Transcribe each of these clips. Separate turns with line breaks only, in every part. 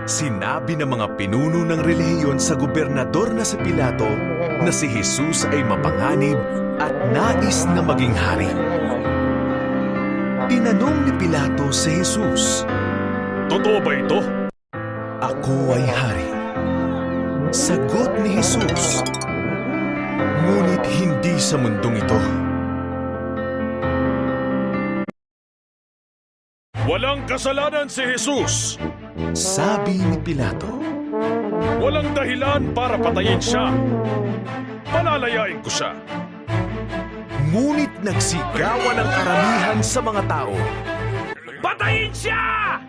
Sinabi ng mga pinuno ng relihiyon sa gobernador na si Pilato na si Jesus ay mapanganib at nais na maging hari. Tinanong ni Pilato si Jesus,
Totoo ba ito?
"Ako ay hari." Sagot ni Jesus, "Ngunit hindi sa mundong ito."
Walang kasalanan si Jesus.
Sabi ni Pilato,
Walang dahilan para patayin siya. Palalayain ko siya.
ngunit nagsigawan ang karamihan sa mga tao.
Patayin siya!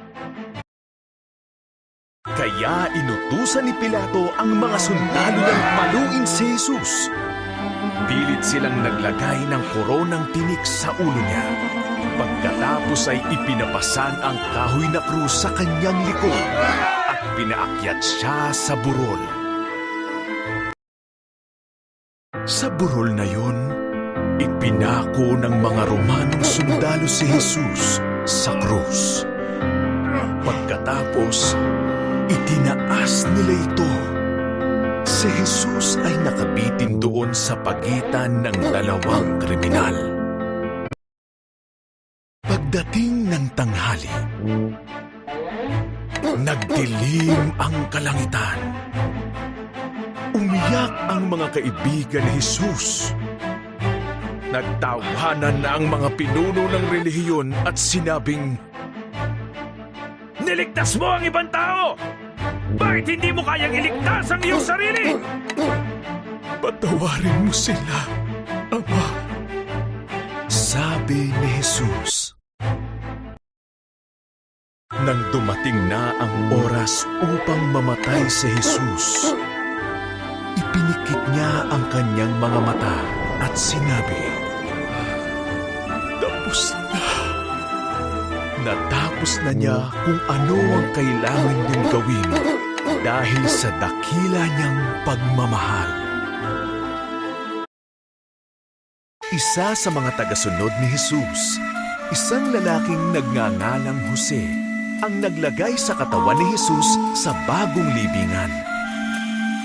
Kaya inutusan ni Pilato ang mga sundalo ng paluin si Jesus. Pilit silang naglagay ng koronang tinik sa ulo niya. Pagkatapos ay ipinapasan ang kahoy na krus sa kanyang likod at pinaakyat siya sa burol. Sa burol na yon, ipinako ng mga Romanong sundalo si Jesus sa krus. Pagkatapos, itinaas nila ito. Si Jesus ay nakabitin doon sa pagitan ng dalawang kriminal. Pagdating ng tanghali, nagdilim ang kalangitan. Umiyak ang mga kaibigan ni Jesus. Nagtawanan na ang mga pinuno ng relihiyon at sinabing,
Niligtas mo ang ibang tao! Bakit hindi mo kayang iligtas ang iyong sarili?
"Patawarin mo sila, Ama." Sabi ni Jesus. Nang dumating na ang oras upang mamatay si Jesus, ipinikit niya ang kanyang mga mata at sinabi, "Tapos na." Natapos na niya kung ano ang kailangan niyang gawin dahil sa dakila niyang pagmamahal. Isa sa mga tagasunod ni Jesus, isang lalaking nagngangalang Jose, ang naglagay sa katawan ni Jesus sa bagong libingan.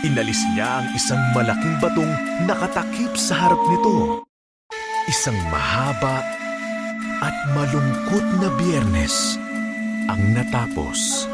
Inalis niya ang isang malaking batong nakatakip sa harap nito. Isang mahaba at malungkot na Biyernes ang natapos.